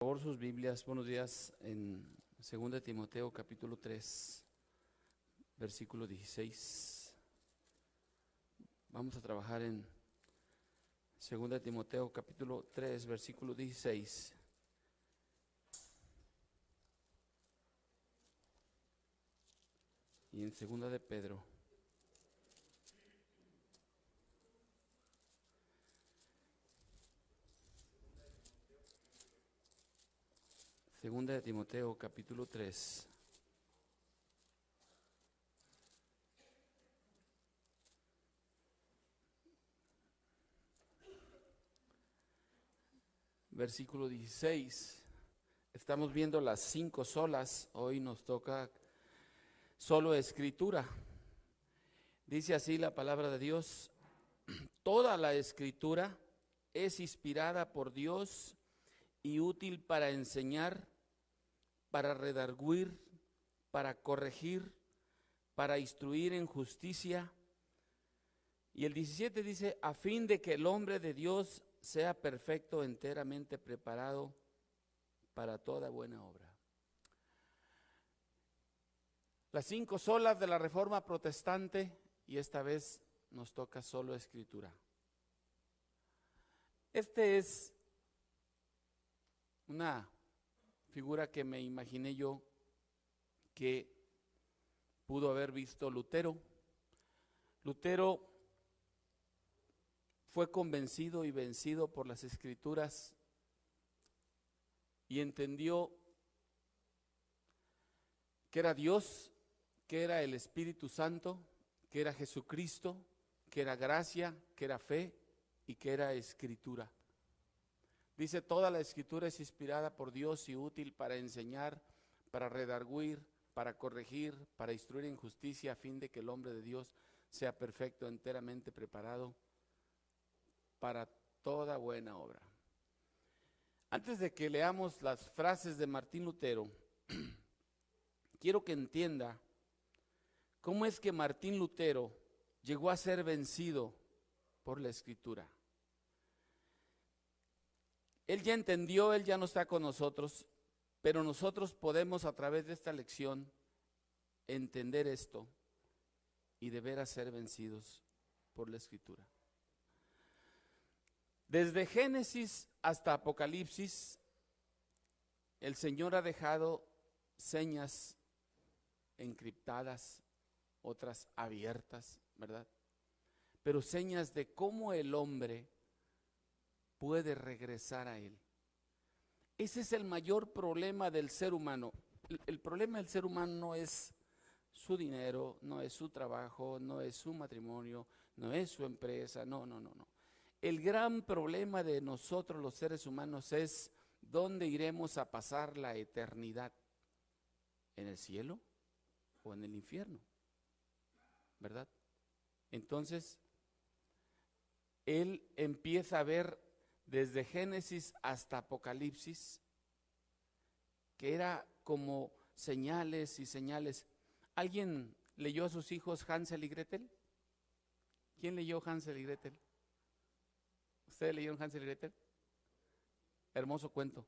Por sus Biblias, buenos días, en 2 Timoteo capítulo 3, versículo 16. Vamos a trabajar en 2 Timoteo capítulo 3, versículo 16. Y en 2 de Pedro. Segunda de Timoteo capítulo 3. Versículo 16. Estamos viendo las 5 solas. Hoy nos toca solo escritura. Dice así la palabra de Dios: toda la escritura es inspirada por Dios y útil para enseñar, para redarguir, para corregir, para instruir en justicia. Y el 17 dice: a fin de que el hombre de Dios sea perfecto, enteramente preparado para toda buena obra. Las 5 solas de la Reforma Protestante, y esta vez nos toca solo escritura. Este es una figura que me imaginé yo que pudo haber visto Lutero. Lutero fue convencido y vencido por las Escrituras y entendió que era Dios, que era el Espíritu Santo, que era Jesucristo, que era gracia, que era fe y que era escritura. Dice: toda la escritura es inspirada por Dios y útil para enseñar, para redarguir, para corregir, para instruir en justicia, a fin de que el hombre de Dios sea perfecto, enteramente preparado para toda buena obra. Antes de que leamos las frases de Martín Lutero, quiero que entienda cómo es que Martín Lutero llegó a ser vencido por la escritura. Él ya entendió, él ya no está con nosotros, pero nosotros podemos a través de esta lección entender esto y de veras ser vencidos por la escritura. Desde Génesis hasta Apocalipsis, el Señor ha dejado señas encriptadas, otras abiertas, ¿verdad? Pero señas de cómo el hombre puede regresar a Él. Ese es el mayor problema del ser humano. El problema del ser humano no es su dinero, no es su trabajo, no es su matrimonio, no es su empresa, no. El gran problema de nosotros los seres humanos es dónde iremos a pasar la eternidad, en el cielo o en el infierno, ¿verdad? Entonces, él empieza a ver desde Génesis hasta Apocalipsis, que era como señales y señales. ¿Alguien leyó a sus hijos Hansel y Gretel? ¿Quién leyó Hansel y Gretel? ¿Ustedes leyeron Hansel y Gretel? Hermoso cuento.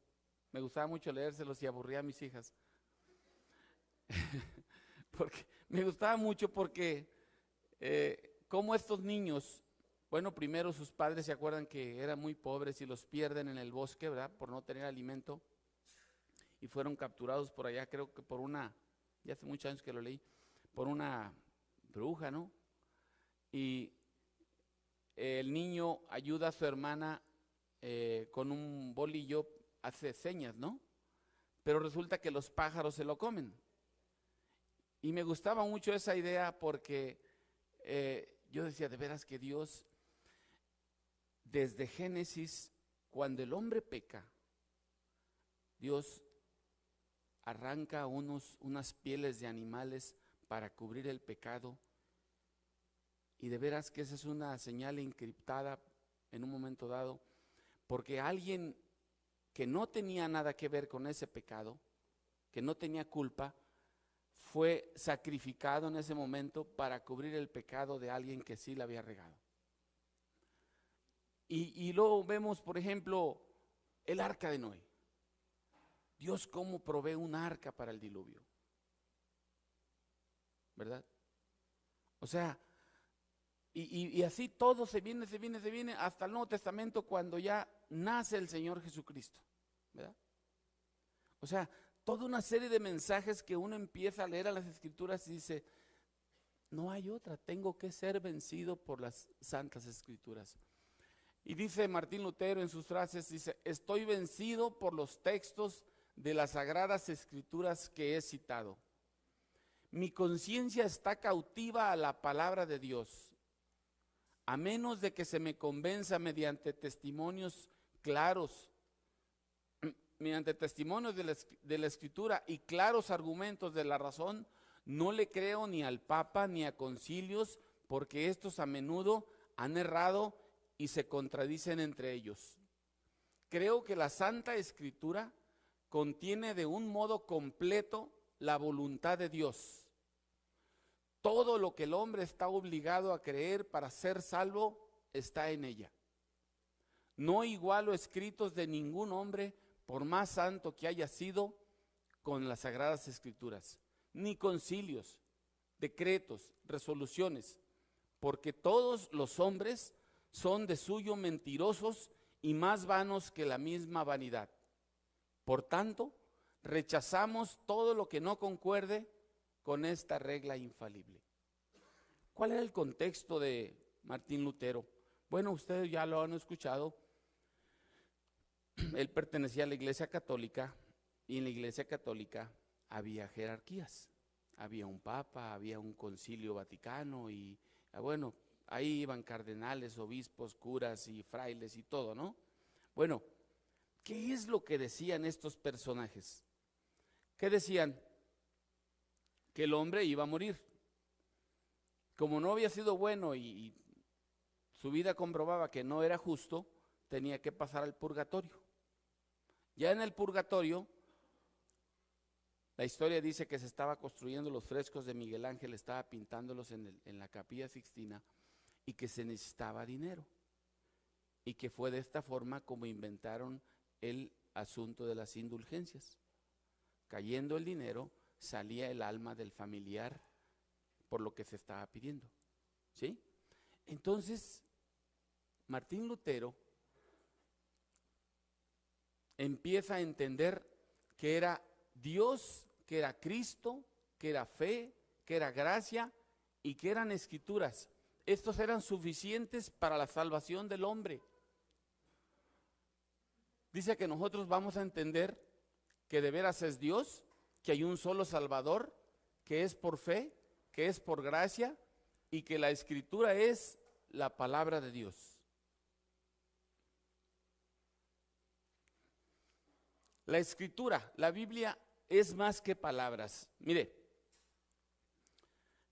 Me gustaba mucho leérselos y aburría a mis hijas. Porque me gustaba mucho porque como estos niños, bueno, primero sus padres se acuerdan que eran muy pobres y los pierden en el bosque, ¿verdad? Por no tener alimento. Y fueron capturados por allá, creo que por una, ya hace muchos años que lo leí, por una bruja, ¿no? Y el niño ayuda a su hermana con un bolillo, hace señas, ¿no? Pero resulta que los pájaros se lo comen. Y me gustaba mucho esa idea porque yo decía, de veras que Dios, desde Génesis, cuando el hombre peca, Dios arranca unas pieles de animales para cubrir el pecado. Y de veras que esa es una señal encriptada en un momento dado, porque alguien que no tenía nada que ver con ese pecado, que no tenía culpa, fue sacrificado en ese momento para cubrir el pecado de alguien que sí la había regado. Y luego vemos, por ejemplo, el arca de Noé. Dios cómo provee un arca para el diluvio, ¿verdad? O sea, y así todo se viene hasta el Nuevo Testamento, cuando ya nace el Señor Jesucristo, ¿verdad? O sea, toda una serie de mensajes que uno empieza a leer a las Escrituras y dice, no hay otra, tengo que ser vencido por las Santas Escrituras. Y dice Martín Lutero en sus frases, dice, estoy vencido por los textos de las Sagradas Escrituras que he citado. Mi conciencia está cautiva a la palabra de Dios. A menos de que se me convenza mediante testimonios claros, mediante testimonios de la Escritura y claros argumentos de la razón, no le creo ni al Papa ni a concilios, porque estos a menudo han errado y se contradicen entre ellos. Creo que la Santa Escritura contiene de un modo completo la voluntad de Dios. Todo lo que el hombre está obligado a creer para ser salvo está en ella. No igualo escritos de ningún hombre, por más santo que haya sido, con las Sagradas Escrituras, ni concilios, decretos, resoluciones, porque todos los hombres son de suyo mentirosos y más vanos que la misma vanidad. Por tanto, rechazamos todo lo que no concuerde con esta regla infalible. ¿Cuál era el contexto de Martín Lutero? Bueno, ustedes ya lo han escuchado. Él pertenecía a la Iglesia Católica, y en la Iglesia Católica había jerarquías. Había un papa, había un concilio vaticano y, bueno, ahí iban cardenales, obispos, curas y frailes y todo, ¿no? Bueno, ¿qué es lo que decían estos personajes? ¿Qué decían? Que el hombre iba a morir. Como no había sido bueno y su vida comprobaba que no era justo, tenía que pasar al purgatorio. Ya en el purgatorio, la historia dice que se estaba construyendo los frescos de Miguel Ángel, estaba pintándolos en la Capilla Sixtina, y que se necesitaba dinero. Y que fue de esta forma como inventaron el asunto de las indulgencias. Cayendo el dinero, salía el alma del familiar por lo que se estaba pidiendo, ¿sí? Entonces, Martín Lutero empieza a entender que era Dios, que era Cristo, que era fe, que era gracia y que eran escrituras. Estos eran suficientes para la salvación del hombre. Dice que nosotros vamos a entender que de veras es Dios, que hay un solo Salvador, que es por fe, que es por gracia y que la Escritura es la palabra de Dios. La Escritura, la Biblia, es más que palabras. Mire,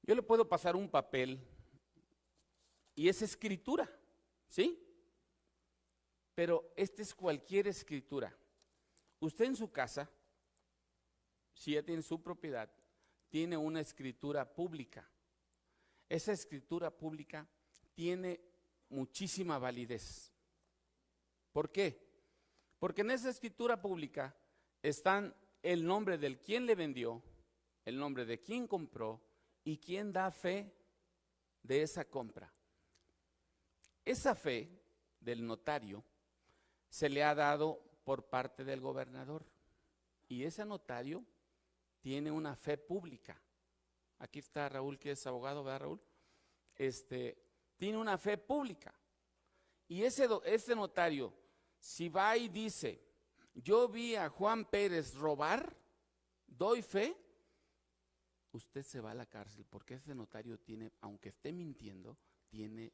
yo le puedo pasar un papel y es escritura, ¿sí? Pero esta es cualquier escritura. Usted en su casa, si ya tiene su propiedad, tiene una escritura pública. Esa escritura pública tiene muchísima validez. ¿Por qué? Porque en esa escritura pública están el nombre del quien le vendió, el nombre de quien compró y quien da fe de esa compra. Esa fe del notario se le ha dado por parte del gobernador, y ese notario tiene una fe pública. Aquí está Raúl, que es abogado, ¿verdad, Raúl? Tiene una fe pública. Y ese notario, si va y dice, yo vi a Juan Pérez robar, doy fe, usted se va a la cárcel, porque ese notario tiene, aunque esté mintiendo, tiene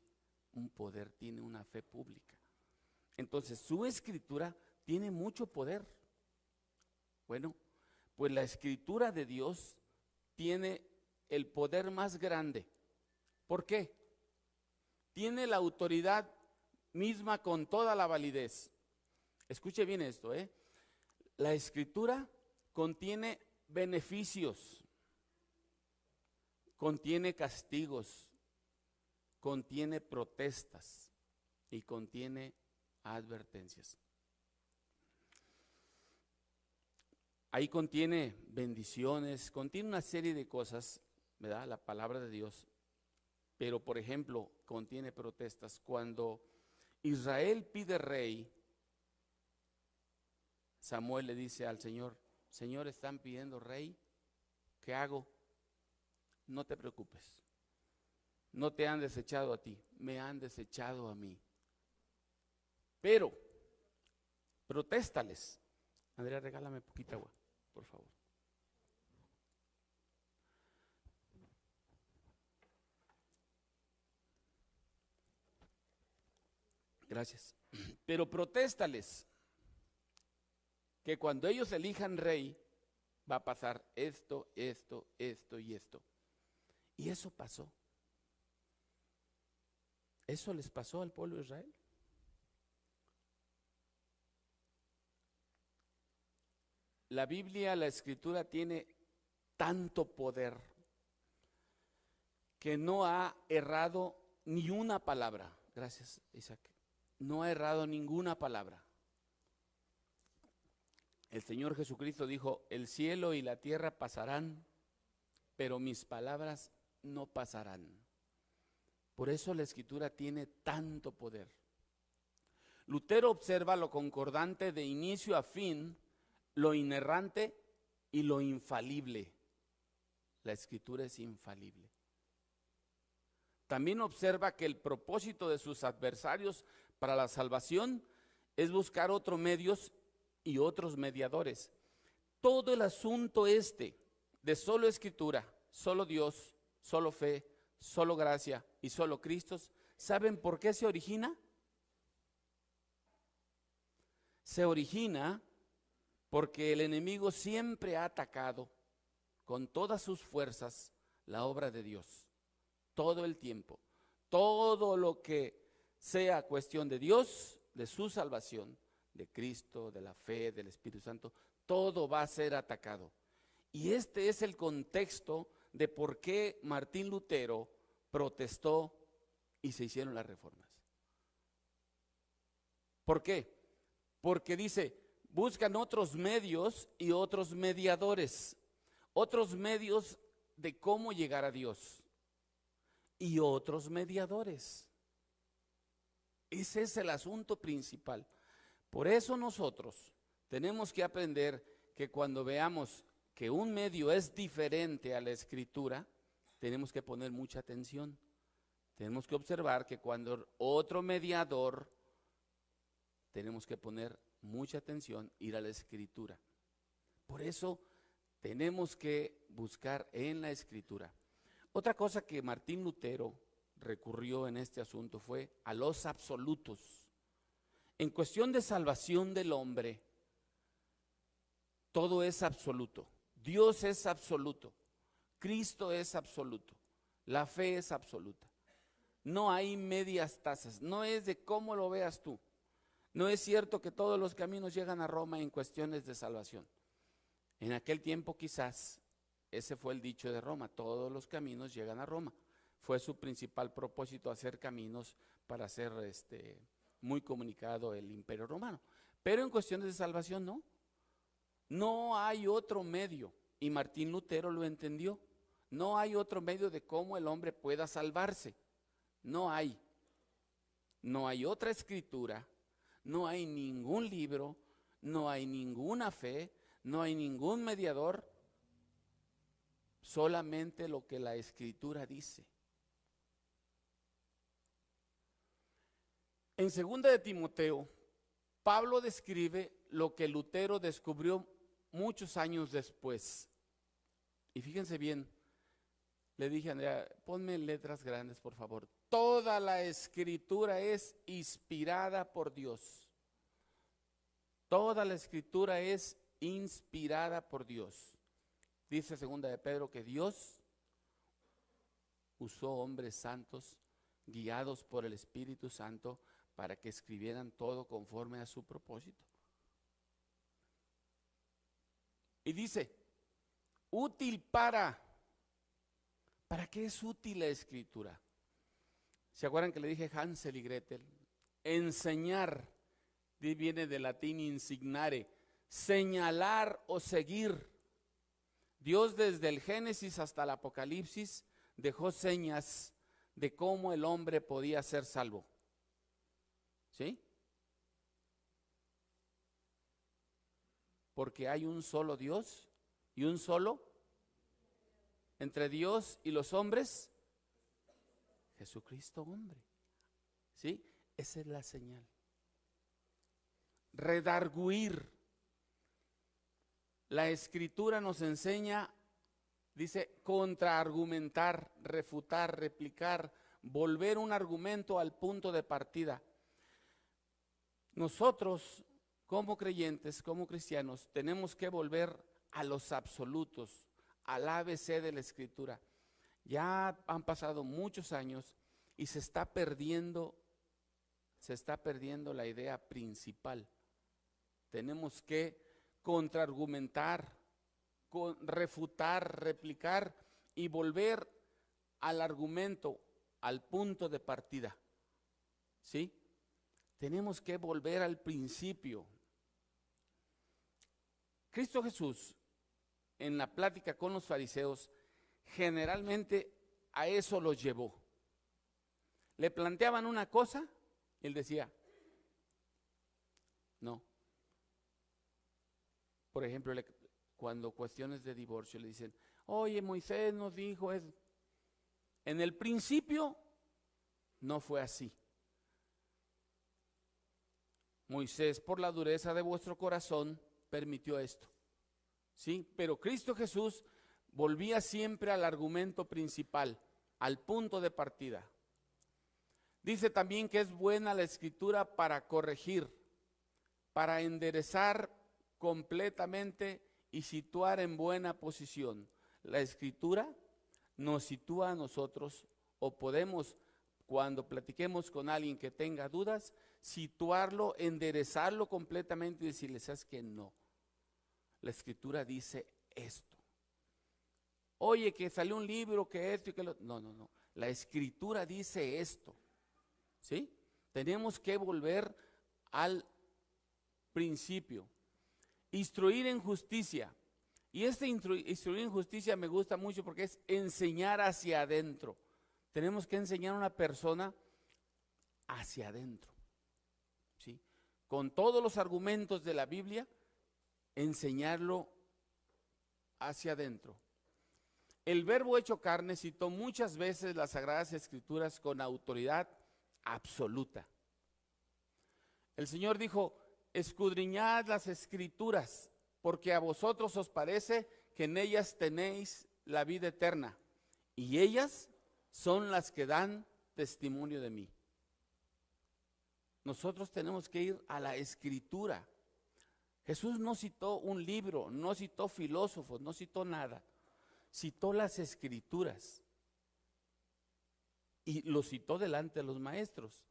un poder, tiene una fe pública. Entonces, su escritura tiene mucho poder. Bueno, pues la escritura de Dios tiene el poder más grande. ¿Por qué? Tiene la autoridad misma con toda la validez. Escuche bien esto, La escritura contiene beneficios, contiene castigos, contiene protestas y contiene advertencias. Ahí contiene bendiciones, contiene una serie de cosas, ¿verdad? La palabra de Dios. Pero, por ejemplo, contiene protestas. Cuando Israel pide rey, Samuel le dice al Señor: Señor, están pidiendo rey, ¿qué hago? No te preocupes, no te han desechado a ti, me han desechado a mí. Pero, protéstales. Andrea, regálame poquita agua, por favor. Gracias. Pero protéstales que cuando ellos elijan rey, va a pasar esto, esto, esto y esto. Y eso pasó. Eso les pasó al pueblo de Israel. La Biblia, la Escritura tiene tanto poder que no ha errado ni una palabra. Gracias, Isaac. No ha errado ninguna palabra. El Señor Jesucristo dijo: el cielo y la tierra pasarán, pero mis palabras no pasarán. Por eso la Escritura tiene tanto poder. Lutero observa lo concordante de inicio a fin, lo inerrante y lo infalible. La Escritura es infalible. También observa que el propósito de sus adversarios para la salvación es buscar otros medios y otros mediadores. Todo el asunto de solo Escritura, solo Dios, solo fe, solo gracia y solo Cristo, ¿saben por qué se origina? Se origina porque el enemigo siempre ha atacado con todas sus fuerzas la obra de Dios, todo el tiempo. Todo lo que sea cuestión de Dios, de su salvación, de Cristo, de la fe, del Espíritu Santo, todo va a ser atacado. Y este es el contexto de por qué Martín Lutero protestó y se hicieron las reformas. ¿Por qué? Porque dice: buscan otros medios y otros mediadores, otros medios de cómo llegar a Dios y otros mediadores. Ese es el asunto principal. Por eso nosotros tenemos que aprender que cuando veamos que un medio es diferente a la Escritura, tenemos que poner mucha atención. Tenemos que observar que cuando otro mediador, tenemos que poner mucha atención, ir a la Escritura. Por eso tenemos que buscar en la Escritura. Otra cosa que Martín Lutero recurrió en este asunto fue a los absolutos. En cuestión de salvación del hombre, todo es absoluto. Dios es absoluto, Cristo es absoluto, la fe es absoluta. No hay medias tazas, no es de cómo lo veas tú. No es cierto que todos los caminos llegan a Roma en cuestiones de salvación. En aquel tiempo quizás ese fue el dicho de Roma: todos los caminos llegan a Roma. Fue su principal propósito, hacer caminos para hacer muy comunicado el Imperio Romano. Pero en cuestiones de salvación no. No hay otro medio, y Martín Lutero lo entendió. No hay otro medio de cómo el hombre pueda salvarse. No hay. No hay otra escritura, no hay ningún libro, no hay ninguna fe, no hay ningún mediador, solamente lo que la Escritura dice. En 2 de Timoteo, Pablo describe lo que Lutero descubrió muchos años después. Y fíjense bien, le dije a Andrea: ponme en letras grandes, por favor. Toda la Escritura es inspirada por Dios. Toda la Escritura es inspirada por Dios. Dice 2 de Pedro que Dios usó hombres santos, guiados por el Espíritu Santo, para que escribieran todo conforme a su propósito. Y dice: útil ¿para qué es útil la Escritura? ¿Se acuerdan que le dije Hansel y Gretel? Enseñar, viene del latín insignare, señalar o seguir. Dios desde el Génesis hasta el Apocalipsis dejó señas de cómo el hombre podía ser salvo. ¿Sí? Porque hay un solo Dios y un solo entre Dios y los hombres, Jesucristo hombre. ¿Sí? Esa es la señal. Redarguir. La Escritura nos enseña, dice, contraargumentar, refutar, replicar, volver un argumento al punto de partida. Nosotros, como creyentes, como cristianos, tenemos que volver a los absolutos, al ABC de la Escritura. Ya han pasado muchos años y se está perdiendo la idea principal. Tenemos que contraargumentar, refutar, replicar y volver al argumento, al punto de partida. ¿Sí? Tenemos que volver al principio. Cristo Jesús, en la plática con los fariseos, generalmente a eso los llevó. Le planteaban una cosa, y él decía, no. Por ejemplo, cuando cuestiones de divorcio le dicen, oye, Moisés nos dijo eso. En el principio no fue así. Moisés, por la dureza de vuestro corazón, permitió esto. ¿Sí? Pero Cristo Jesús volvía siempre al argumento principal, al punto de partida. Dice también que es buena la Escritura para corregir, para enderezar completamente y situar en buena posición. La Escritura nos sitúa a nosotros, o podemos, cuando platiquemos con alguien que tenga dudas, situarlo, enderezarlo completamente y decirle, ¿sabes qué? No. La Escritura dice esto. Oye, que salió un libro, que esto y que lo... No. La Escritura dice esto. ¿Sí? Tenemos que volver al principio. Instruir en justicia. Y instruir en justicia me gusta mucho porque es enseñar hacia adentro. Tenemos que enseñar a una persona hacia adentro. ¿Sí? Con todos los argumentos de la Biblia, enseñarlo hacia adentro. El Verbo hecho carne citó muchas veces las Sagradas Escrituras con autoridad absoluta. El Señor dijo, escudriñad las Escrituras, porque a vosotros os parece que en ellas tenéis la vida eterna, y ellas son las que dan testimonio de mí. Nosotros tenemos que ir a la Escritura. Jesús no citó un libro, no citó filósofos, no citó nada. Citó las Escrituras. Y lo citó delante de los maestros.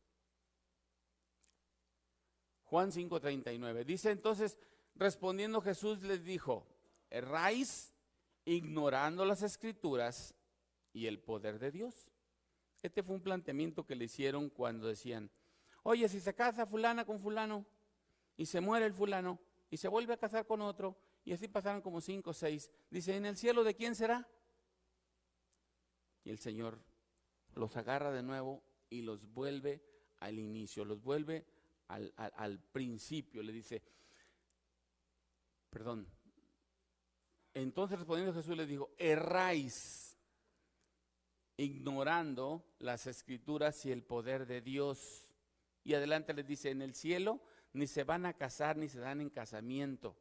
Juan 5:39. Dice entonces, respondiendo Jesús les dijo, erráis ignorando las Escrituras y el poder de Dios. Este fue un planteamiento que le hicieron cuando decían, oye, si se casa fulana con fulano y se muere el fulano y se vuelve a casar con otro y así pasaron como 5 o 6, dice, ¿en el cielo de quién será? Y el Señor los agarra de nuevo y los vuelve al inicio, los vuelve al principio. Le dice, perdón, entonces respondiendo Jesús les dijo, erráis ignorando las Escrituras y el poder de Dios. Y adelante les dice, en el cielo ni se van a casar ni se dan en casamiento.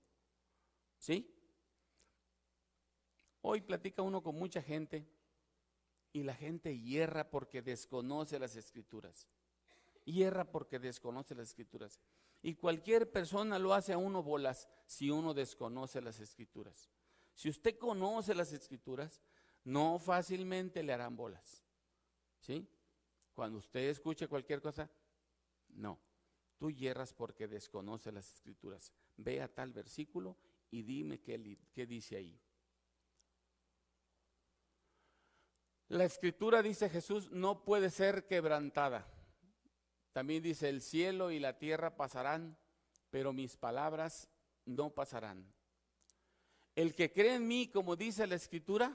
¿Sí? Hoy platica uno con mucha gente y la gente hierra porque desconoce las Escrituras. Hierra porque desconoce las Escrituras. Y cualquier persona lo hace a uno bolas si uno desconoce las Escrituras. Si usted conoce las Escrituras, no fácilmente le harán bolas. ¿Sí? Cuando usted escuche cualquier cosa, no. Tú hierras porque desconoce las Escrituras. Ve a tal versículo y dime qué dice ahí. La Escritura, dice Jesús, no puede ser quebrantada. También dice, el cielo y la tierra pasarán, pero mis palabras no pasarán. El que cree en mí, como dice la Escritura,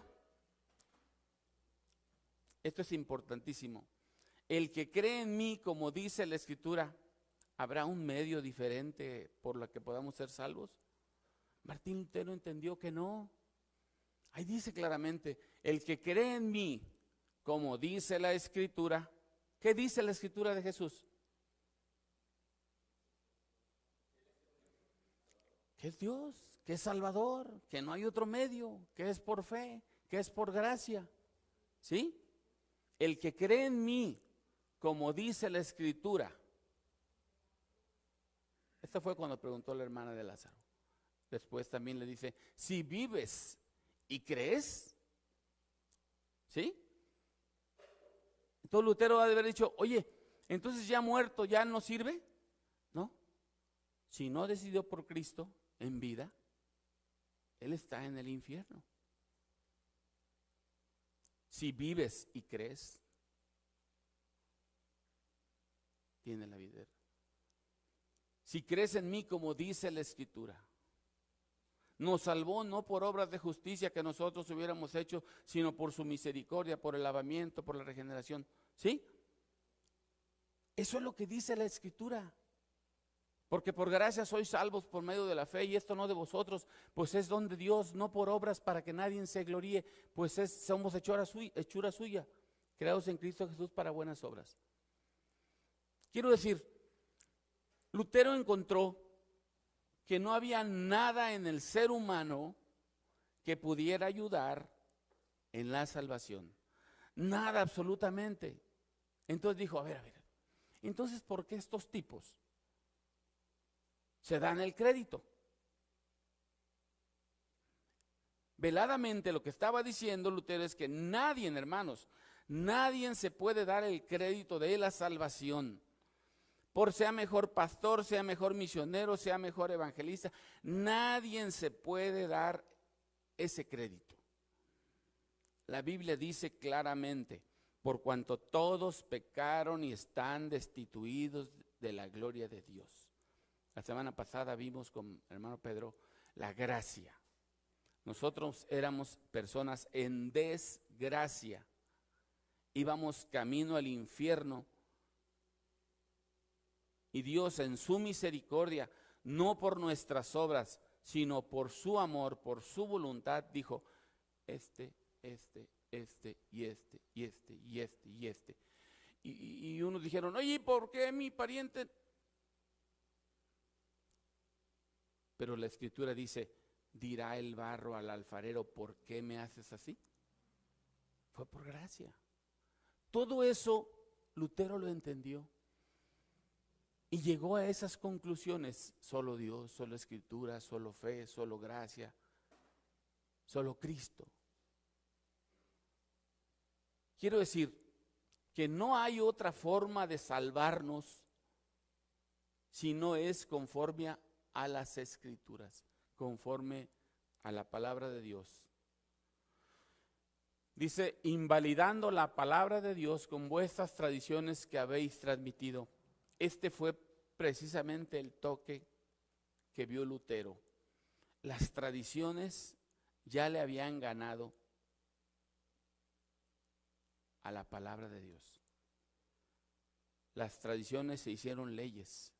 esto es importantísimo. El que cree en mí, como dice la Escritura, ¿habrá un medio diferente por el que podamos ser salvos? Martín Lutero entendió que no. Ahí dice claramente, el que cree en mí, como dice la Escritura. ¿Qué dice la Escritura de Jesús? Que es Dios, que es Salvador, que no hay otro medio, que es por fe, que es por gracia. ¿Sí? El que cree en mí, como dice la Escritura. Esto fue cuando preguntó la hermana de Lázaro. Después también le dice, si vives y crees, ¿sí? Entonces Lutero ha de haber dicho, oye, entonces ya muerto, ¿ya no sirve? No. Si no decidió por Cristo en vida, él está en el infierno. Si vives y crees, tiene la vida. Si crees en mí, como dice la Escritura. Nos salvó no por obras de justicia que nosotros hubiéramos hecho, sino por su misericordia, por el lavamiento, por la regeneración. ¿Sí? Eso es lo que dice la Escritura. Porque por gracia sois salvos por medio de la fe, y esto no de vosotros, pues es don de Dios, no por obras para que nadie se gloríe, pues somos hechura suya, creados en Cristo Jesús para buenas obras. Quiero decir, Lutero encontró que no había nada en el ser humano que pudiera ayudar en la salvación. Nada, absolutamente. Entonces dijo, a ver, entonces ¿por qué estos tipos se dan el crédito? Veladamente lo que estaba diciendo Lutero es que nadie, hermanos, nadie se puede dar el crédito de la salvación. Por sea mejor pastor, sea mejor misionero, sea mejor evangelista, nadie se puede dar ese crédito. La Biblia dice claramente, por cuanto todos pecaron y están destituidos de la gloria de Dios. La semana pasada vimos con el hermano Pedro la gracia. Nosotros éramos personas en desgracia, íbamos camino al infierno. Y Dios en su misericordia, no por nuestras obras, sino por su amor, por su voluntad, dijo, y unos dijeron, oye, ¿por qué mi pariente? Pero la Escritura dice, dirá el barro al alfarero, ¿por qué me haces así? Fue por gracia. Todo eso Lutero lo entendió. Y llegó a esas conclusiones, solo Dios, solo Escritura, solo fe, solo gracia, solo Cristo. Quiero decir que no hay otra forma de salvarnos si no es conforme a las Escrituras, conforme a la palabra de Dios. Dice, invalidando la palabra de Dios con vuestras tradiciones que habéis transmitido. Este fue precisamente el toque que vio Lutero. Las tradiciones ya le habían ganado a la palabra de Dios. Las tradiciones se hicieron leyes.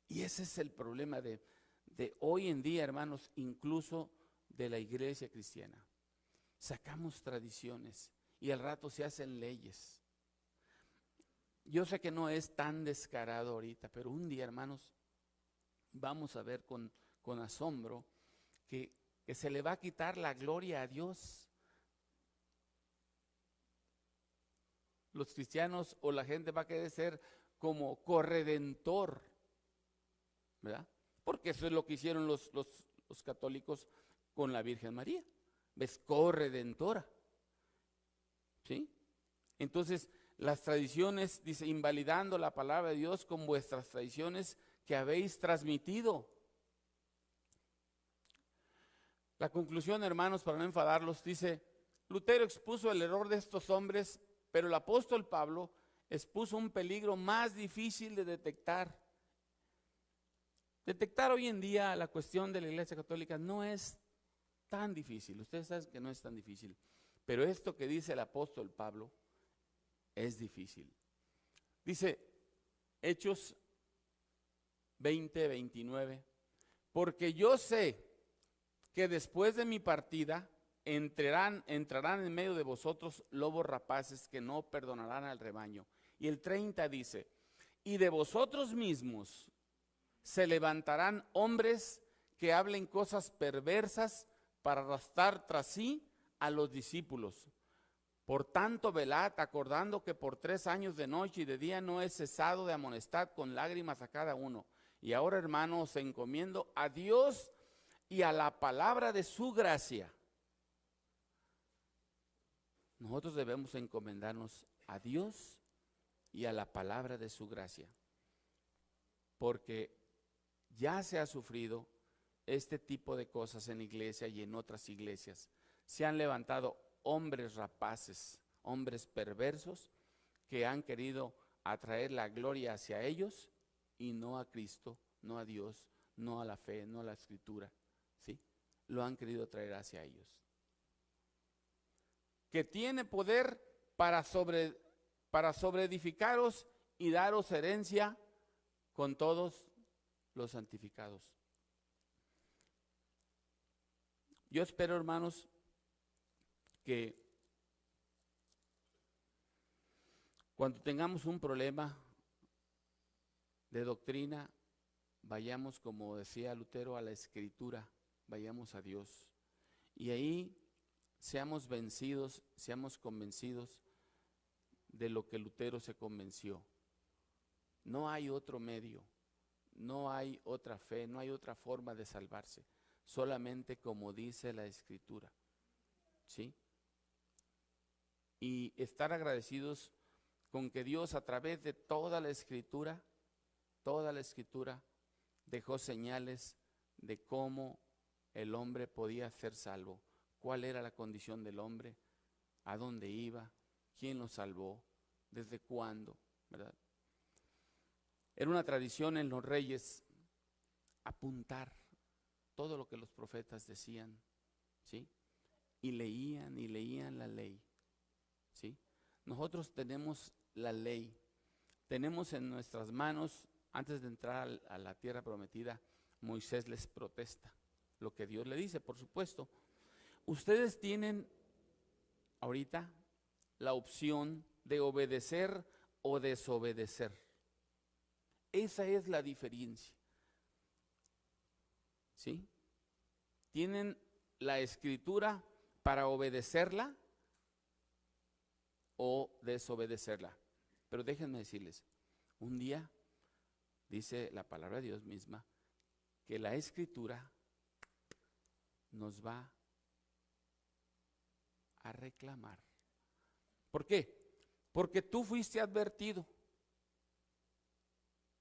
Y ese es el problema de hoy en día, hermanos, incluso de la iglesia cristiana. Sacamos tradiciones y al rato se hacen leyes. Yo sé que no es tan descarado ahorita, pero un día, hermanos, vamos a ver con asombro que se le va a quitar la gloria a Dios. Los cristianos o la gente va a querer ser como corredentor, ¿verdad? Porque eso es lo que hicieron los católicos con la Virgen María. ¿Ves? Corredentora. ¿Sí? Entonces, las tradiciones, dice, invalidando la palabra de Dios con vuestras tradiciones que habéis transmitido. La conclusión, hermanos, para no enfadarlos, dice, Lutero expuso el error de estos hombres, pero el apóstol Pablo expuso un peligro más difícil de detectar. Detectar hoy en día la cuestión de la Iglesia Católica no es tan difícil. Ustedes saben que no es tan difícil. Pero esto que dice el apóstol Pablo es difícil. Dice Hechos 20:29, porque yo sé que después de mi partida entrarán en medio de vosotros lobos rapaces que no perdonarán al rebaño. Y el 30 dice, y de vosotros mismos se levantarán hombres que hablen cosas perversas para arrastrar tras sí a los discípulos. Por tanto, velad, acordando que por 3 años de noche y de día no he cesado de amonestar con lágrimas a cada uno. Y ahora, hermanos, encomiendo a Dios y a la palabra de su gracia. Nosotros debemos encomendarnos a Dios y a la palabra de su gracia, porque ya se ha sufrido este tipo de cosas en la iglesia y en otras iglesias. Se han levantado hombres rapaces, hombres perversos, que han querido atraer la gloria hacia ellos y no a Cristo, no a Dios, no a la fe, no a la escritura, ¿sí? Lo han querido traer hacia ellos. Que tiene poder para sobreedificaros y daros herencia con todos los santificados. Yo espero, hermanos, que cuando tengamos un problema de doctrina, vayamos, como decía Lutero, a la Escritura, vayamos a Dios. Y ahí seamos vencidos, seamos convencidos de lo que Lutero se convenció. No hay otro medio, no hay otra fe, no hay otra forma de salvarse, solamente como dice la Escritura, ¿sí? Y estar agradecidos con que Dios, a través de toda la Escritura, dejó señales de cómo el hombre podía ser salvo, cuál era la condición del hombre, a dónde iba, quién lo salvó, desde cuándo, ¿verdad? Era una tradición en los reyes apuntar todo lo que los profetas decían, ¿sí? Y leían la ley, ¿sí? Nosotros tenemos la ley, tenemos en nuestras manos, antes de entrar a la tierra prometida, Moisés les protesta lo que Dios le dice, por supuesto. Ustedes tienen ahorita la opción de obedecer o desobedecer. Esa es la diferencia, ¿sí? Tienen la Escritura para obedecerla o desobedecerla. Pero déjenme decirles, un día dice la palabra de Dios misma que la Escritura nos va a reclamar. ¿Por qué? Porque tú fuiste advertido.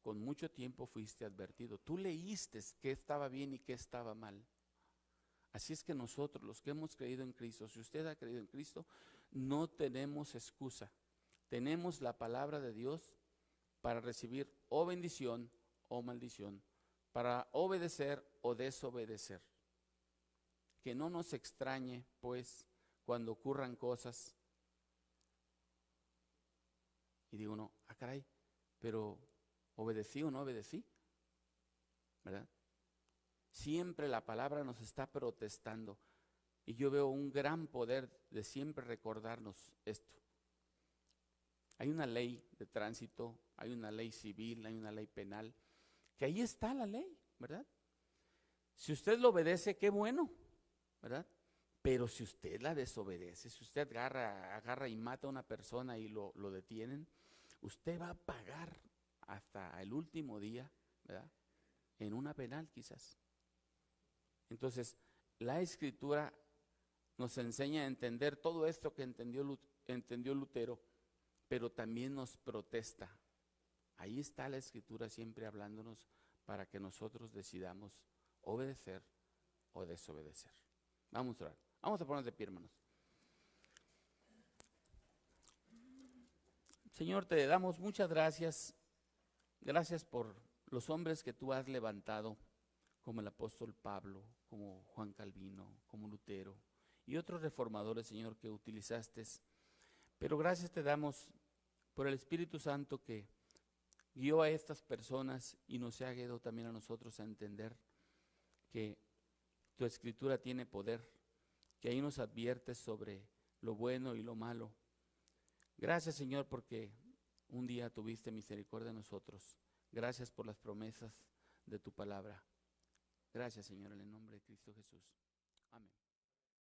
Con mucho tiempo fuiste advertido. Tú leíste qué estaba bien y qué estaba mal. Así es que nosotros, los que hemos creído en Cristo, si usted ha creído en Cristo, no tenemos excusa. Tenemos la palabra de Dios para recibir o bendición o maldición, para obedecer o desobedecer. Que no nos extrañe, pues, cuando ocurran cosas y digo, no, caray, pero ¿obedecí o no obedecí? ¿Verdad? Siempre la palabra nos está protestando y yo veo un gran poder de siempre recordarnos esto. Hay una ley de tránsito, hay una ley civil, hay una ley penal, que ahí está la ley, ¿verdad? Si usted lo obedece, qué bueno, ¿verdad? Pero si usted la desobedece, si usted agarra y mata a una persona y lo detienen, usted va a pagar hasta el último día, ¿verdad? En una penal quizás. Entonces, la Escritura nos enseña a entender todo esto que entendió Lutero, pero también nos protesta. Ahí está la Escritura siempre hablándonos para que nosotros decidamos obedecer o desobedecer. Vamos a orar. Vamos a ponernos de pie, hermanos. Señor, te damos muchas gracias. Gracias por los hombres que tú has levantado, como el apóstol Pablo, como Juan Calvino, como Lutero y otros reformadores, Señor, que utilizaste. Pero gracias te damos por el Espíritu Santo que guió a estas personas y nos ha guiado también a nosotros a entender que tu Escritura tiene poder, que ahí nos adviertes sobre lo bueno y lo malo. Gracias, Señor, porque un día tuviste misericordia de nosotros. Gracias por las promesas de tu palabra. Gracias, Señor, en el nombre de Cristo Jesús. Amén.